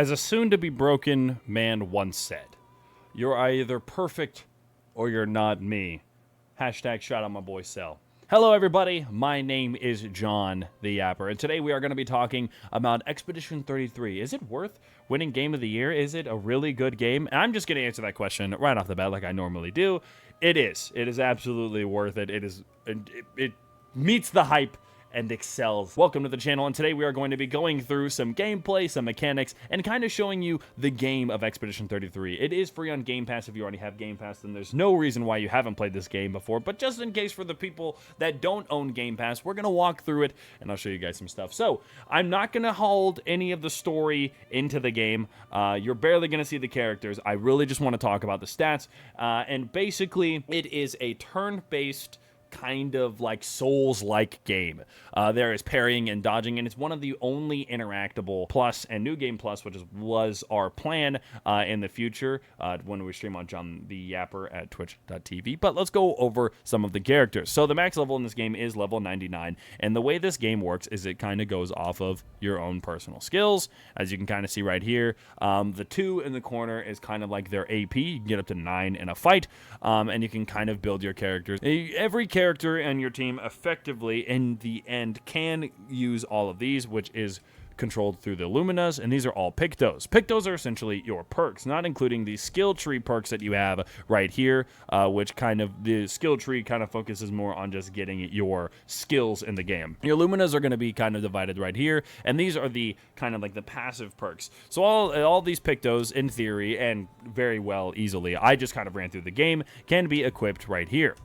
As a soon-to-be broken man once said, you're either perfect or you're not me. Hashtag shout out my boy Cell. Hello everybody, my name is John the Yapper, and today we are going to be talking about Expedition 33. Is it worth winning Game of the Year? Is it a really good game? And I'm just going to answer that question right off the bat like I normally do. It is. It is absolutely worth it. It meets the hype and excels. Welcome to the channel, and today we are going to be going through some gameplay, some mechanics, and kind of showing you the game of Expedition 33. It is free on Game Pass. If you already have Game Pass, then there's no reason why you haven't played this game before, but just in case for the people that don't own Game Pass, we're going to walk through it, and I'll show you guys some stuff. So, I'm not going to hold any of the story into the game. You're barely going to see the characters. I really just want to talk about the stats, and basically, it is a turn-based kind of like Souls-like game. There is parrying and dodging, and it's one of the only interactable plus and New Game Plus, which was our plan in the future when we stream on John the Yapper at twitch.tv. But let's go over some of the characters. So the max level in this game is level 99, and the way this game works is it kind of goes off of your own personal skills. As you can kind of see right here, the 2 in the corner is kind of like their AP. You can get up to 9 in a fight, and you can kind of build your characters. Every character and your team effectively in the end can use all of these, which is controlled through the Luminas, and these are all Pictos. Pictos are essentially your perks, not including the skill tree perks that you have right here, which kind of, the skill tree kind of focuses more on just getting your skills in the game. Your Luminas are going to be kind of divided right here, and these are the kind of like the passive perks. So all these Pictos, in theory, and very well easily, I just kind of ran through the game, can be equipped right here.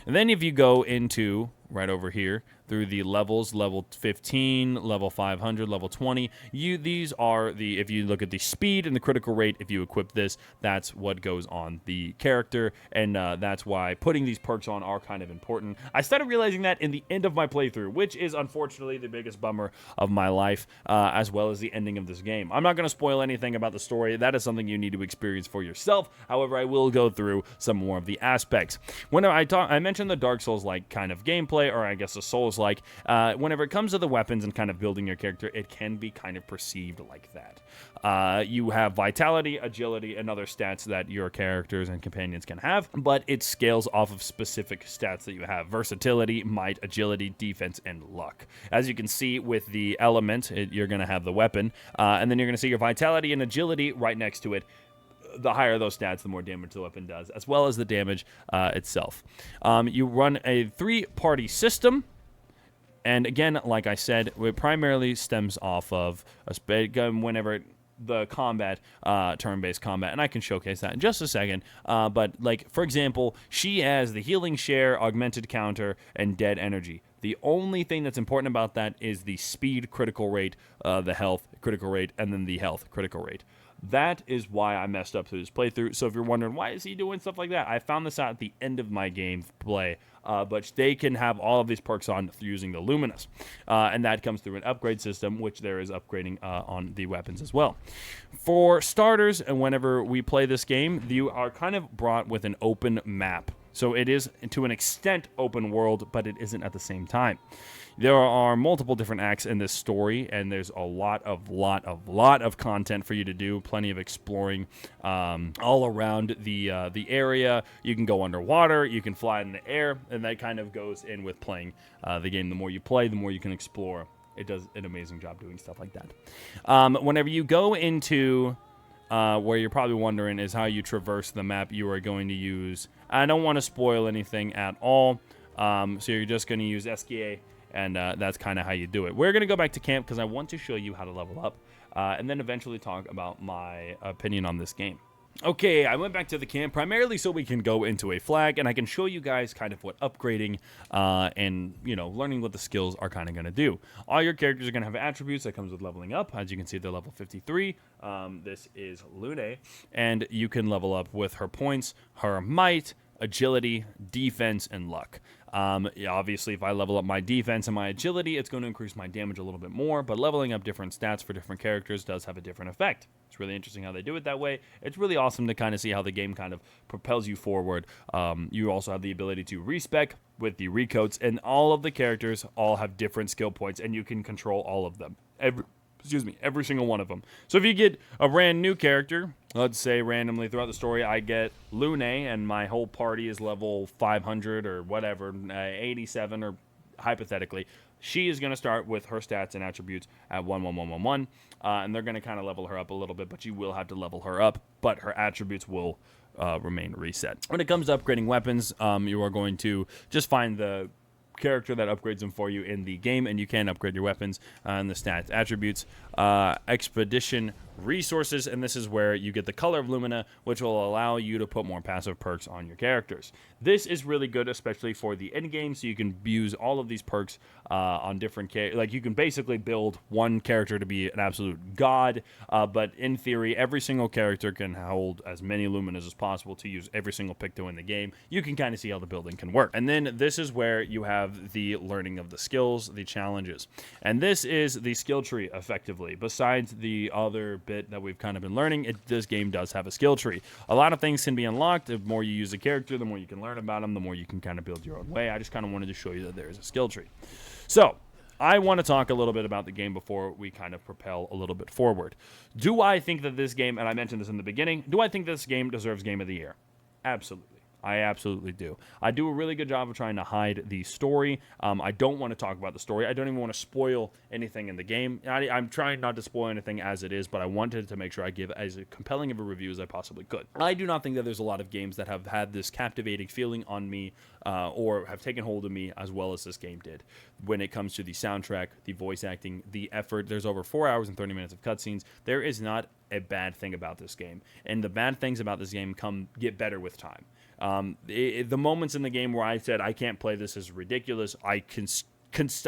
And then if you go into right over here through the levels, level 15, level 500, level 20, these are the, if you look at the speed and the critical rate, if you equip this, that's what goes on the character, and that's why putting these perks on are kind of important. I started realizing that in the end of my playthrough, which is unfortunately the biggest bummer of my life, as well as the ending of this game. I'm not going to spoil anything about the story. That is something you need to experience for yourself. However, I will go through some more of the aspects. When I mentioned the Dark Souls-like kind of gameplay, or I guess a Souls-like, whenever it comes to the weapons and kind of building your character, it can be kind of perceived like that. You have vitality, agility, and other stats that your characters and companions can have, but it scales off of specific stats that you have: versatility, might, agility, defense, and luck. As you can see with the element, you're going to have the weapon, and then you're going to see your vitality and agility right next to it. The higher those stats, the more damage the weapon does, as well as the damage itself. You run a 3-party system, and again, like I said, it primarily stems off of a spade gun whenever the combat, turn-based combat, and I can showcase that in just a second, but like, for example, she has the healing share, augmented counter, and dead energy. The only thing that's important about that is the speed critical rate, the health critical rate, and then the health critical rate. That is why I messed up through this playthrough. So if you're wondering, why is he doing stuff like that? I found this out at the end of my gameplay. But they can have all of these perks on through using the Luminous. And that comes through an upgrade system, which there is upgrading on the weapons as well. For starters, and whenever we play this game, you are kind of brought with an open map. So it is, to an extent, open world, but it isn't at the same time. There are multiple different acts in this story, and there's a lot of content for you to do. Plenty of exploring all around the area. You can go underwater, you can fly in the air, and that kind of goes in with playing the game. The more you play, the more you can explore. It does an amazing job doing stuff like that. Whenever you go into where you're probably wondering is how you traverse the map, you are going to use, I don't want to spoil anything at all, so you're just going to use SKA, and that's kind of how you do it. We're going to go back to camp because I want to show you how to level up, and then eventually talk about my opinion on this game. Okay, I went back to the camp primarily so we can go into a flag, and I can show you guys kind of what upgrading and, you know, learning what the skills are kind of going to do. All your characters are going to have attributes that comes with leveling up. As you can see, they're level 53. This is Lune, and you can level up with her points, her might, agility, defense, and luck. Yeah, obviously, if I level up my defense and my agility, it's going to increase my damage a little bit more, but leveling up different stats for different characters does have a different effect. It's really interesting how they do it that way. It's really awesome to kind of see how the game kind of propels you forward. You also have the ability to respec with the recoats, and all of the characters all have different skill points, and you can control all of them. Excuse me, every single one of them. So if you get a brand new character, let's say randomly throughout the story, I get Lune, and my whole party is level 500 or whatever, 87 or hypothetically, she is going to start with her stats and attributes at 11111, and they're going to kind of level her up a little bit, but you will have to level her up, but her attributes will remain reset. When it comes to upgrading weapons, you are going to just find the character that upgrades them for you in the game, and you can upgrade your weapons and the stats attributes. Expedition resources, and this is where you get the color of Lumina, which will allow you to put more passive perks on your characters. This is really good, especially for the end game, so you can use all of these perks on different like you can basically build one character to be an absolute god, but in theory every single character can hold as many Luminas as possible to use every single pick to win the game. You can kind of see how the building can work. And then this is where you have the learning of the skills, the challenges, and this is the skill tree effectively. Besides the other bit that we've kind of been learning, this game does have a skill tree. A lot of things can be unlocked. The more you use a character, the more you can learn about them, the more you can kind of build your own way. I just kind of wanted to show you that there is a skill tree. So I want to talk a little bit about the game before we kind of propel a little bit forward. Do I think that this game, and I mentioned this in the beginning, do I think this game deserves Game of the Year? Absolutely. I absolutely do. I do a really good job of trying to hide the story. I don't want to talk about the story. I don't even want to spoil anything in the game. I'm trying not to spoil anything as it is, but I wanted to make sure I give as compelling of a review as I possibly could. I do not think that there's a lot of games that have had this captivating feeling on me or have taken hold of me as well as this game did. When it comes to the soundtrack, the voice acting, the effort, there's over 4 hours and 30 minutes of cutscenes. There is not a bad thing about this game. And the bad things about this game get better with time. The moments in the game where I said I can't play this is ridiculous, I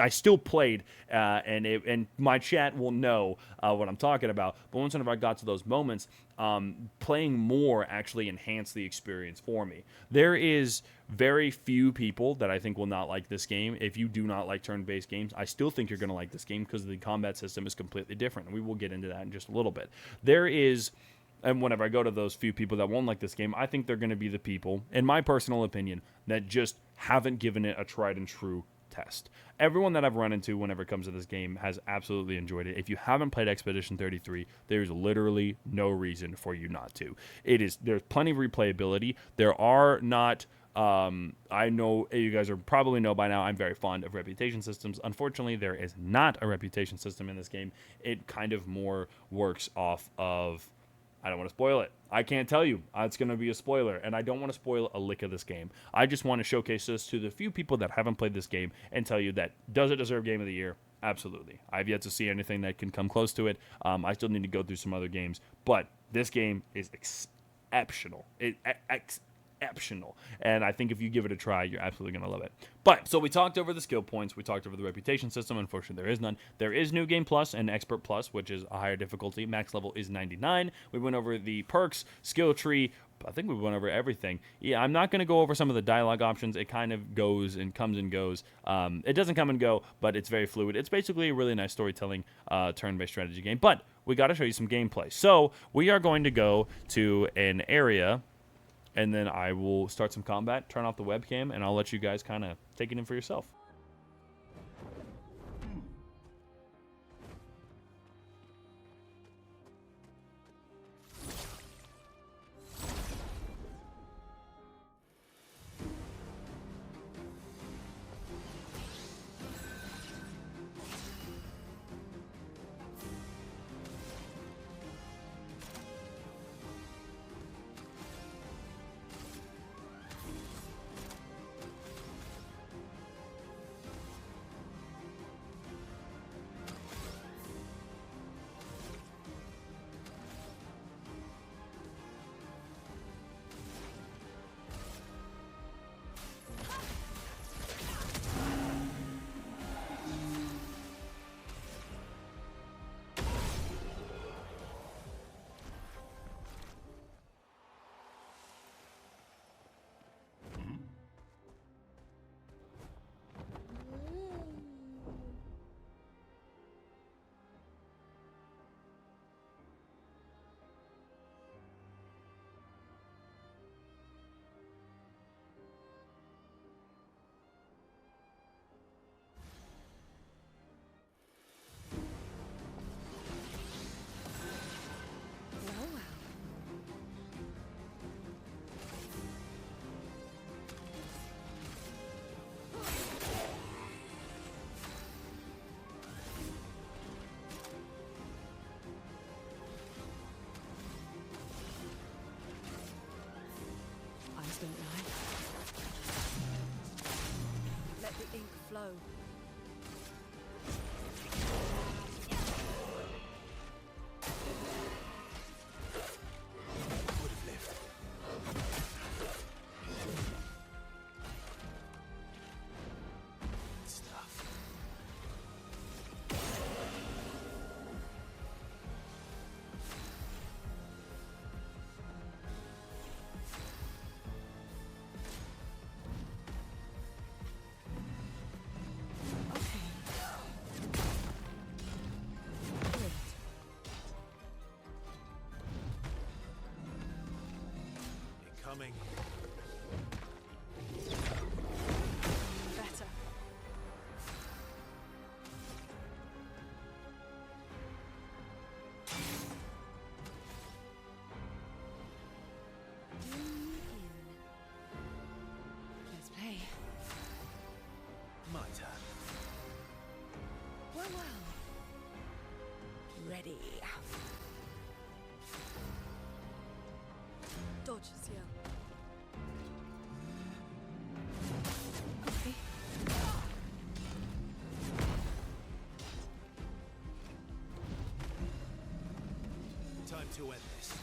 still played, and my chat will know what I'm talking about. But once whenever I got to those moments, playing more actually enhanced the experience for me. There is very few people that I think will not like this game. If you do not like turn-based games, I still think you're going to like this game because the combat system is completely different, and we will get into that in just a little bit. And whenever I go to those few people that won't like this game, I think they're going to be the people, in my personal opinion, that just haven't given it a tried and true test. Everyone that I've run into whenever it comes to this game has absolutely enjoyed it. If you haven't played Expedition 33, there's literally no reason for you not to. There's plenty of replayability. There are not... I know you guys probably know by now I'm very fond of reputation systems. Unfortunately, there is not a reputation system in this game. It kind of more works off of... I don't want to spoil it. I can't tell you. It's going to be a spoiler, and I don't want to spoil a lick of this game. I just want to showcase this to the few people that haven't played this game and tell you that, does it deserve Game of the Year? Absolutely. I've yet to see anything that can come close to it. I still need to go through some other games, but this game is exceptional. Exceptional. And I think if you give it a try, you're absolutely going to love it. But, so we talked over the skill points, we talked over the reputation system. Unfortunately, there is none. There is New Game Plus and Expert Plus, which is a higher difficulty. Max level is 99. We went over the perks, skill tree. I think we went over everything. Yeah, I'm not going to go over some of the dialogue options. It kind of goes and comes and goes. It doesn't come and go, but it's very fluid. It's basically a really nice storytelling turn-based strategy game. But we got to show you some gameplay. So we are going to go to an area, and then I will start some combat, turn off the webcam, and I'll let you guys kind of take it in for yourself. coming. Better. Let's play. My turn. Well, well. Ready. Dodges, yeah. Okay. Time to end this.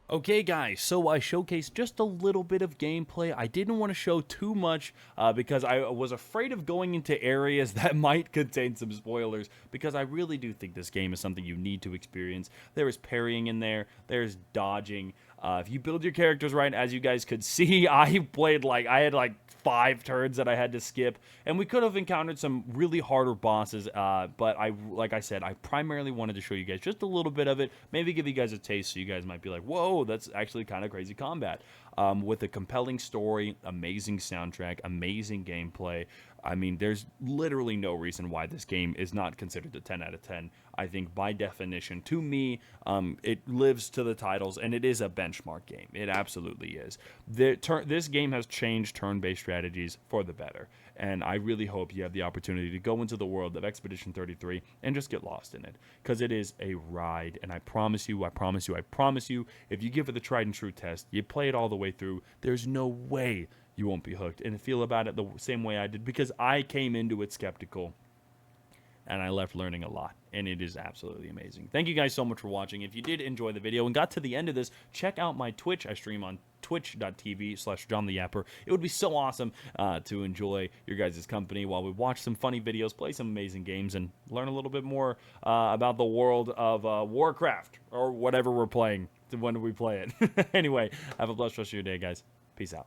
Okay guys, so I showcased just a little bit of gameplay. I didn't want to show too much because I was afraid of going into areas that might contain some spoilers, because I really do think this game is something you need to experience. There is parrying in there, there's dodging. If you build your characters right, as you guys could see, I had like 5 turns that I had to skip, and we could have encountered some really harder bosses, but like I said, I primarily wanted to show you guys just a little bit of it, maybe give you guys a taste so you guys might be like, whoa, that's actually kind of crazy combat. With a compelling story, amazing soundtrack, amazing gameplay. I mean, there's literally no reason why this game is not considered a 10 out of 10. I think by definition, to me, it lives to the titles, and it is a benchmark game. It absolutely is. This game has changed turn-based strategies for the better, and I really hope you have the opportunity to go into the world of Expedition 33 and just get lost in it, because it is a ride, and I promise you, if you give it the tried and true test, you play it all the way through, there's no way you won't be hooked and feel about it the same way I did, because I came into it skeptical and I left learning a lot, and it is absolutely amazing. Thank you guys so much for watching. If you did enjoy the video and got to the end of this, check out my Twitch. I stream on twitch.tv/JohnTheYapper. It would be so awesome to enjoy your guys' company while we watch some funny videos, play some amazing games, and learn a little bit more about the world of Warcraft, or whatever we're playing when we play it. Anyway, have a blessed rest of your day, guys. Peace out.